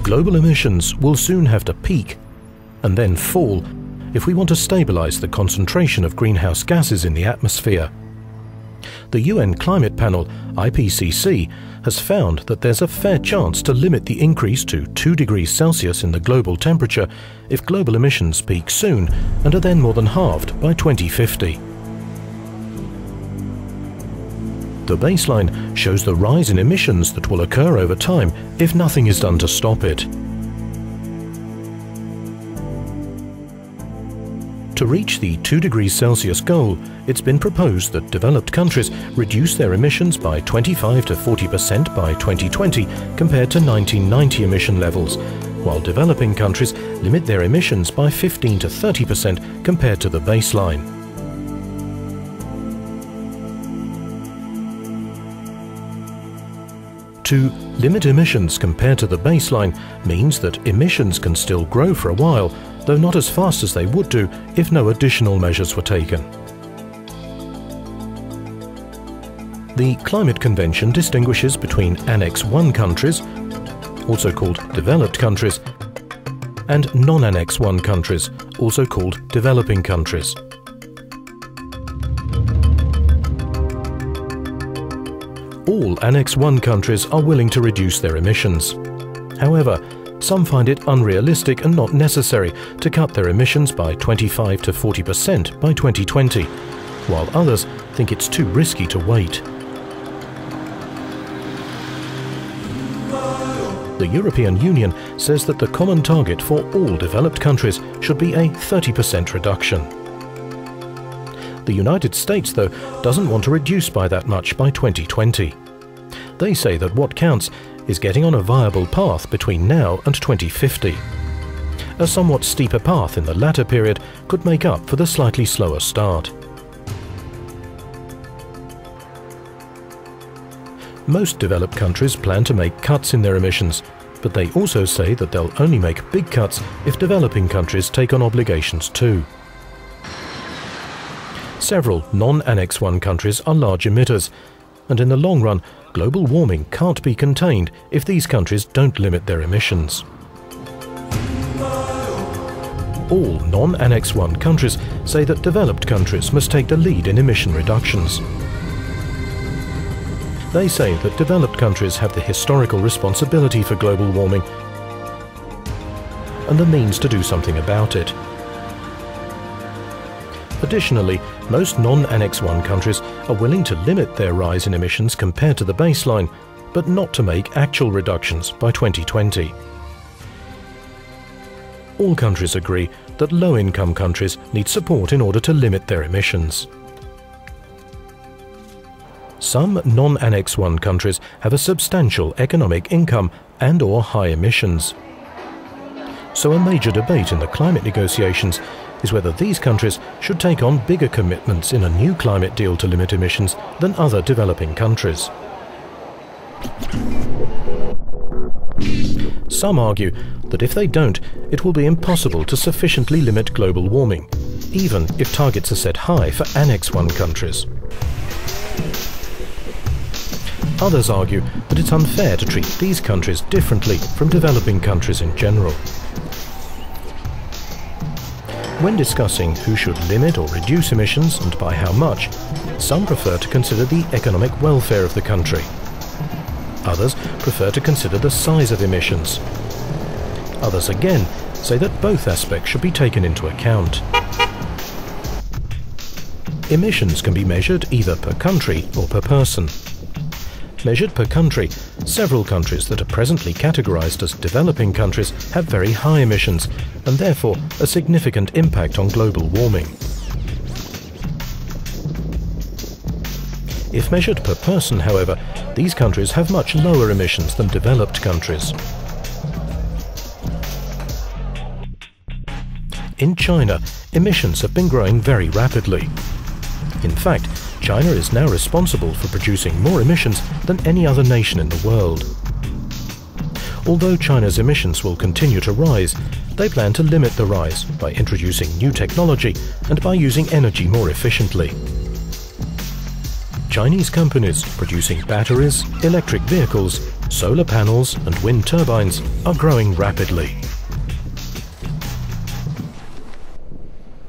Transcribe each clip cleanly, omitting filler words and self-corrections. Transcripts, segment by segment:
global emissions will soon have to peak and then fall if we want to stabilize the concentration of greenhouse gases in the atmosphere. The UN Climate Panel, IPCC, has found that there's a fair chance to limit the increase to 2 degrees Celsius in the global temperature if global emissions peak soon and are then more than halved by 2050. The baseline shows the rise in emissions that will occur over time if nothing is done to stop it. To reach the 2 degrees Celsius goal, it's been proposed that developed countries reduce their emissions by 25 to 40% by 2020 compared to 1990 emission levels, while developing countries limit their emissions by 15 to 30% compared to the baseline. To limit emissions compared to the baseline means that emissions can still grow for a while, though not as fast as they would do if no additional measures were taken. The Climate Convention distinguishes between Annex I countries, also called developed countries, and non-Annex I countries, also called developing countries. All Annex I countries are willing to reduce their emissions. However, some find it unrealistic and not necessary to cut their emissions by 25 to 40% by 2020, while others think it's too risky to wait. The European Union says that the common target for all developed countries should be a 30% reduction. The United States, though, doesn't want to reduce by that much by 2020. They say that what counts is getting on a viable path between now and 2050. A somewhat steeper path in the latter period could make up for the slightly slower start. Most developed countries plan to make cuts in their emissions, but they also say that they'll only make big cuts if developing countries take on obligations too. Several non-Annex I countries are large emitters, and in the long run, global warming can't be contained if these countries don't limit their emissions. All non-Annex I countries say that developed countries must take the lead in emission reductions. They say that developed countries have the historical responsibility for global warming and the means to do something about it. Additionally, most non-Annex I countries are willing to limit their rise in emissions compared to the baseline, but not to make actual reductions by 2020. All countries agree that low-income countries need support in order to limit their emissions. Some non-Annex I countries have a substantial economic income and/or high emissions. So a major debate in the climate negotiations is whether these countries should take on bigger commitments in a new climate deal to limit emissions than other developing countries. Some argue that if they don't, it will be impossible to sufficiently limit global warming, even if targets are set high for Annex I countries. Others argue that it's unfair to treat these countries differently from developing countries in general. When discussing who should limit or reduce emissions and by how much, some prefer to consider the economic welfare of the country. Others prefer to consider the size of emissions. Others again say that both aspects should be taken into account. Emissions can be measured either per country or per person. Measured per country, several countries that are presently categorized as developing countries have very high emissions and therefore a significant impact on global warming. If measured per person, however, these countries have much lower emissions than developed countries. In China, emissions have been growing very rapidly. In fact, China is now responsible for producing more emissions than any other nation in the world. Although China's emissions will continue to rise, they plan to limit the rise by introducing new technology and by using energy more efficiently. Chinese companies producing batteries, electric vehicles, solar panels and wind turbines are growing rapidly.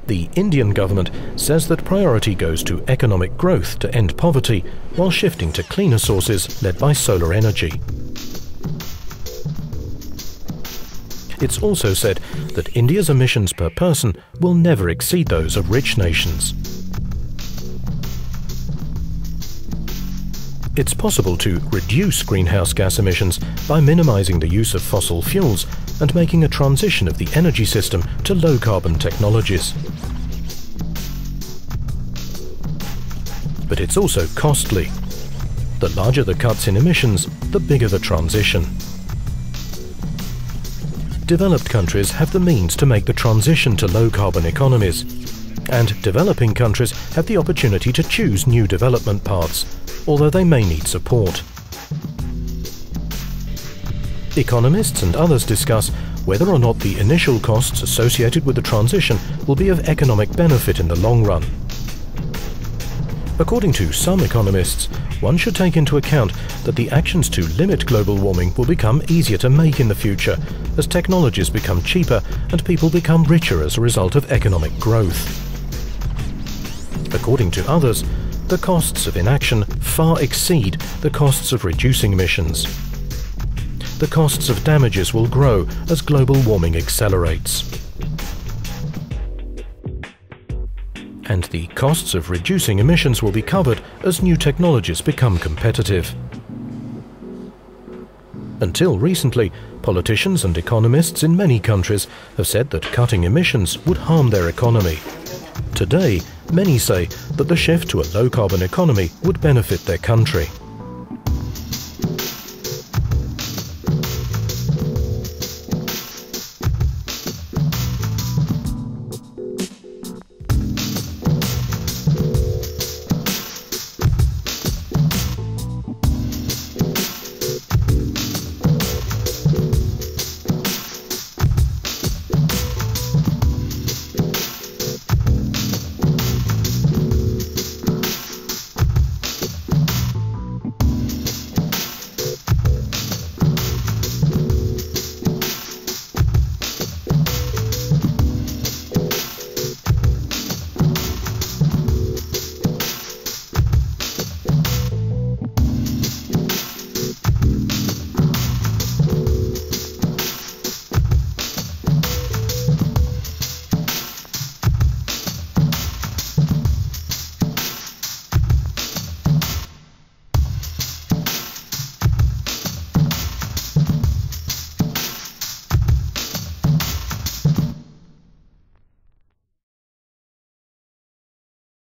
The Indian government says that priority goes to economic growth to end poverty, while shifting to cleaner sources led by solar energy. It's also said that India's emissions per person will never exceed those of rich nations. It's possible to reduce greenhouse gas emissions by minimizing the use of fossil fuels and making a transition of the energy system to low-carbon technologies. But it's also costly. The larger the cuts in emissions, the bigger the transition. Developed countries have the means to make the transition to low-carbon economies, and developing countries have the opportunity to choose new development paths, although they may need support. Economists and others discuss whether or not the initial costs associated with the transition will be of economic benefit in the long run. According to some economists, one should take into account that the actions to limit global warming will become easier to make in the future as technologies become cheaper and people become richer as a result of economic growth. According to others, the costs of inaction far exceed the costs of reducing emissions. The costs of damages will grow as global warming accelerates. And the costs of reducing emissions will be covered as new technologies become competitive. Until recently, politicians and economists in many countries have said that cutting emissions would harm their economy. Today, many say that the shift to a low-carbon economy would benefit their country.